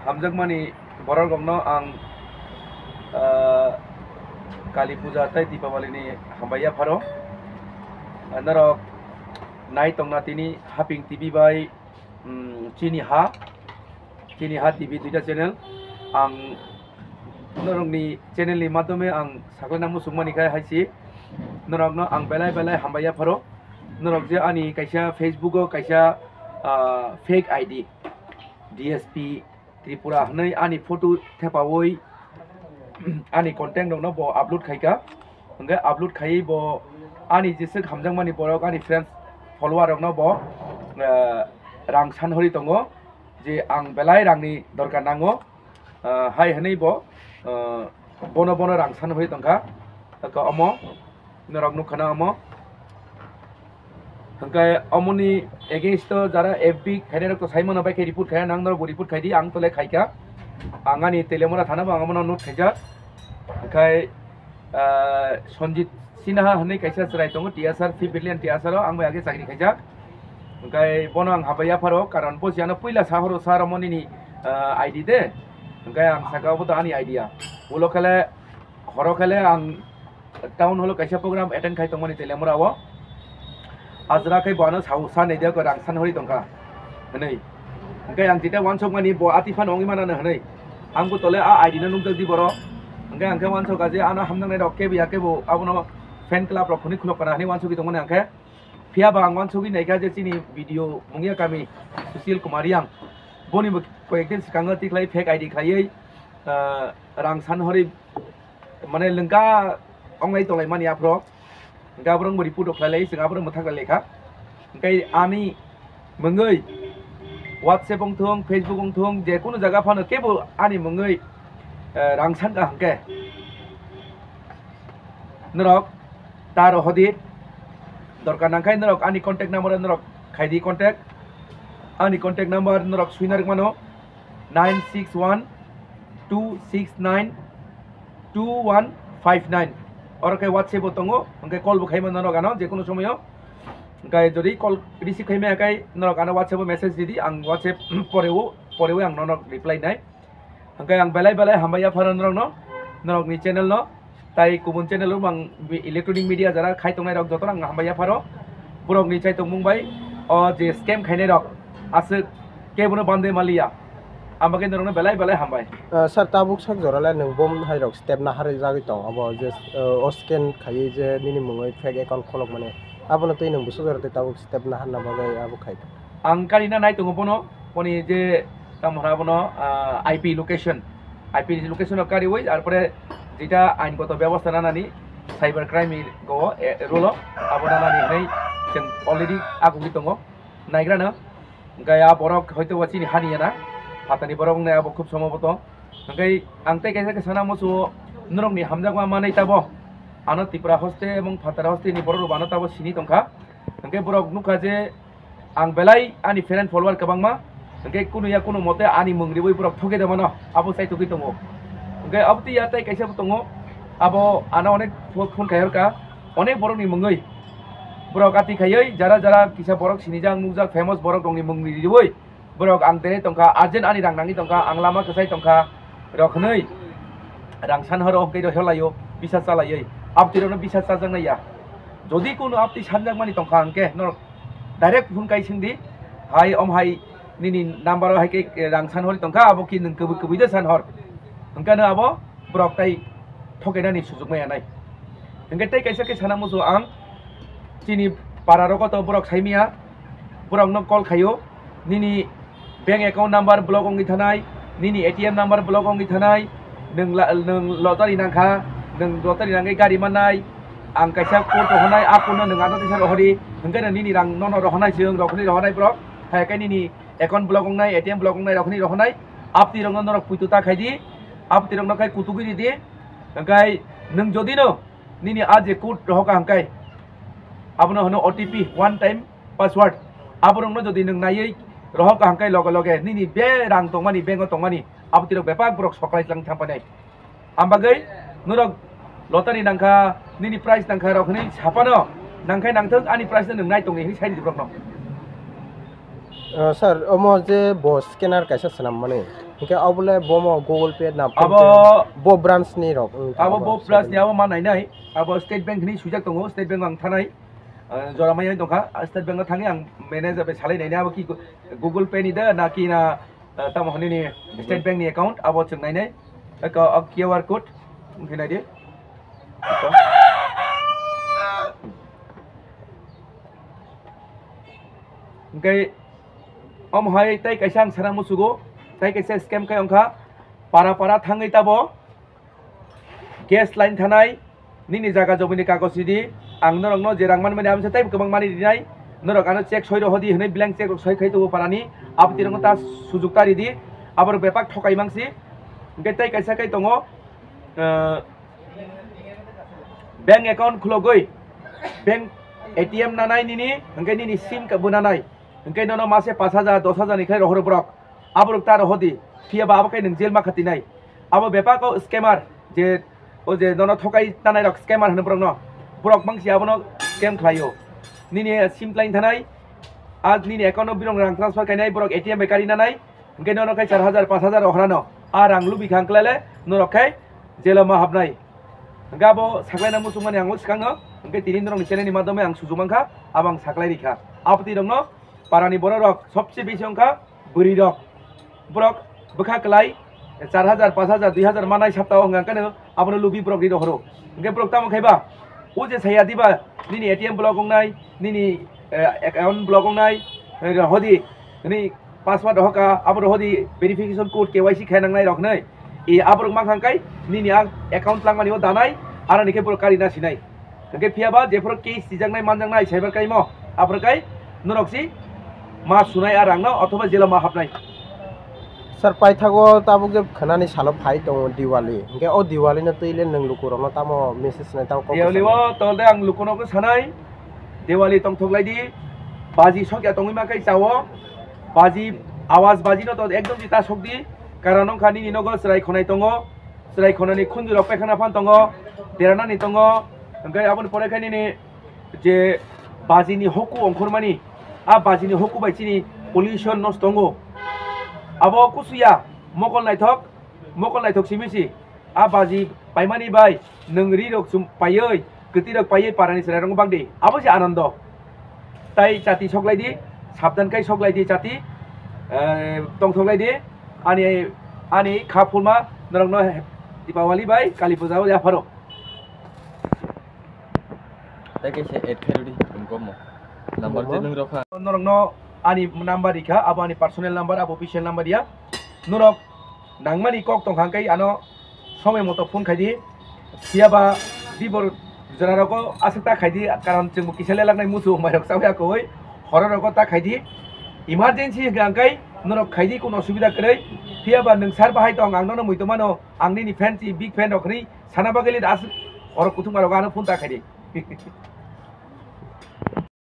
hamjakmani borok rokno ang Kali Puja tai Deepawali ni hambaya pharo narok nai tongna tini haping TV bai Chini Ha TV duita channel ang norok ni channel ni madome ang saklana musukmani kai haisi norok no ang belai hambaya pharo norok je ani kaisa Facebook o kaisa fake ID DSP Tripura hanai ani photo thepawoi ani content dong no bo upload khaika hingga upload khai bo ani jese hamjangmani borok ani friends follower rok no bo rang sanhori tongo je ang belai rangni dorkar nango hai hanai bo bono rang sanhori tongka ka omo norok nukhana omo hingga omoni against jara FB khaine rok to saimon bai ke report khaya nang no bo report khai di ang tole khaika angani telemora thana ba amona note khaija kai Sonjit Sinha hanai kaisa serai tongo TSR 3 billion TSR ang bai age sakri khaija kai bono ang habaya pharo karon bo jana puila sahoro saramoni ni ID de kai ang sakabo to ani idea ulo khale horo khale ang town holo kaisa program attend khai tongoni telemora wo azra kai bono sausa nei de ko rang san hori tongka hanai kai ang jita wan sok mani bo atifan ongi mana na hanai ang bu tole a ID na nung di boro angke angke wan sok aje ana hamnang nei rokke bi ake bo abono fan club rok khoni khulok kana hani wan soki tongone angke phia ba ang wan soki nei ka je chini video mungia kami Susil Kumariang boni ko ekdin sikanga tiklai fake ID khlai rang san hori mane lengka ongai tolai mani apro angka borong beri pudok khlai singa borong mathak lekha angkai ani mengoi WhatsApp ong thong Facebook ong thong je kono jaga phano kebo ani mengoi rangsan ka hangke norok taro hodit dorkar nangkai norok ani contact number norok khaidi contact ani contact number norok suinar mano 96126921159 or kai WhatsApp tongo hangkai call bu khaima norok ano je kono somoyo hangkai jodi call receive khaime kai norok ano WhatsApp message didi ang WhatsApp poreu ang norok reply nai hangkai ang belai hambaya pharan norok ni channel no tai kubun channel bang electronic media jara khai tongnai rok jotor ang hambaya pharo borok ni chai tongmung bai o je scam khaine rok asuk kebono bande malia amake norok no belai hambai sir tabuk sak jorala nung bom hai rok step na hare jagi tong abo je o scan khai je nini mungoi fake account kholok mane abono tei nung busu jorate tabuk step na hanna bagai abo khai ang karina nai tongo bono poni je tamhara bono IP location kari woi arpore jita আইনগত ব্যবস্থা নানানি cyber crime go rule abona nani nei jeng already agugi tongo naigra na gaya borok hoyto wachini haniya na hatani borok ne abo khub somoboto ngai angte kaisa kesana mosu norok ni hamjagma manai tabo ano Tripura hoste ebong Phatara hoste ni borok bano tabo sini tongkha ngai borok nukha je ang belai ani friend follower kabangma ngai kuno mote ani mungri boi borok thoge demano abo sai togi tongo ngai abti yatai kaisa tongo abo ana onek phone khayorka onek borok ni mungoi borok ati khayoi jara kisa borok sinijang nujak famous borok dongni mungni diboi borok ang tere tongka arjen ani rang nangi tongka ang lama kesai tongka rokhnoi rang san horo kei do helayo bisa chalayoi abti rono bisa chajang naya jodi kono abti sanjang mani tongka angke no direct phone kai singdi hai hai nini number hai ke rang san hori tongka abo ki nung kubu de san hor angkana abo borok tai thokainani sujug maya nai angke tai kaisa ke sana musu ang chini pararoko to borok saimia borok no call khayo nini bank account number block ongi thanai nini ATM number block ongi thanai nung lottery nangkha nung lottery nangai gari manai ang kaisa code to honai akuno nung ado tisar hori angkana nini rang nono rohonai jeng rokhni rohonai borok hai kai nini account block ongnai ATM block ongnai rokhni rohonai apti rong no puituta khaidi apti rong no kai kutugiri di angkai nung jodi no nini aje code rohoka angkai abono hono OTP one time password aborong no jodi nung nai rohoka angkai loge nini be rang tongmani bengo tongmani abti rok bepak borok soklai lang thampanai ambagai nurok lottery nangkha nini price nangkha rokhni chapano nangkai nangthok ani price nung nai tongi hi saidi borok no sir omo je bo scanner kaisa sanam mane Hingke abule bomo Google Pay na abo bo branch ni rok. bo branch ni abo manai nai abo State Bank ni sujak tongo State Bank ang thanai joramai dongkha State Bank thangi ang manager be salai nai abo ki Google Pay ni da na ki na tamhoni ni State Bank ni account abo chungnai nai ka QR code mungkin dia okay om hai tai kaisang sarang musugo tai kaisa scam kai ongkha para thangai tabo gas line thanai nini jaga jobini kagos di ang norongno je rangman mane amse tai kobang mani dinai norok ano check soiro hodi hne blank check soi khai to parani abti rong ta sujug tari di abor bepak thokai mangsi okay tai kaisa kai tongo bank account khulogoi bank ATM nanai nini hingke nini sim ka bunanai hingke nono mase 5000 10000 ni khai rohor brok abrok tar hodi thia ba kai nang jail ma khati nai abo bepa ko scammer je o je nono thokai tanai rok scammer hne brok no brok mangsi abono scam khlaio nini sim line thanai आज nini account no birong rang transfer kai nai brok ATM be kari nanai hingke nono kai 4000 5000 ohrano a rang lubi khangklale no kai jail ma habnai gabo saklai na musungmani ang uskangno hingke tini norong channel ni madome ang sujumangkha abang saklai rikha apti dongno parani boro rok sobse beshi ongkha buri rok brok bukha klai 4000 5000 2000 manai saptao ngangkane abono lubi brok ri rohoro hingke brok tamo khaiba o je saya diba nini ATM block ongnai nini account block ongnai hodi ni password hoka abro hodi verification code KYC khainangnai rok nei e abrok mangkhangkai nini ang account langmani o danai ara nike bro kari na sinai hingke phiaba jefro case sijangnai manjangnai cyber crime o abrakai noroksi ma sunai arangno othoba jela ma hapnai Sir paithago tabuk je khanani salo phai tong Diwali hingke o Diwali na tuile nang lukurong tamo message nai tamo Diwali o tolde ang lukono ko sanai Diwali tong thoklai di baji sokya tongui ma kai chawo baji awaz baji no to ekdom jita sokdi karanong khani ni nogo srai khonai tongo srai khonani khunju rok pekhana phan tongo derana ni tongo hingke abon pore khani ni je baji ni hoku ongkhormani a baji ni hoku bai chini pollution nos tongo abo kusuya mokol naithok simisi a baji paimani bai nengri rok sum payoi geti rok payoi parani srai rong bagdi abo je anando tai chati soklai di sabdan kai soklai di chati tong thoklai di ani khapulma norongno Diwali bai Kali Puja o jafaro tai kaisa add khairudi umkomo number je nung rokha norongno ani number dikha abo ani personal number abo official number dia norok nangmani kok tong hangkai ano সময় মতো phone খাইদি কিয়াবা Dibar জনারক আসতা খাইদি কারণ जों কিসালে লাগনাই মুসু মাইরক সাউয়া কই হররক তা খাইদি emergency গাंगाই নরক খাইদি কোন অসুবিধা কই কিয়াবা नों सार बाहाय दं आंनो मुइतमानो आंनि फैन बिग फैन रखनि सानाबा गेलि आस हर कुथुमारक आनो फोन ता खाइदी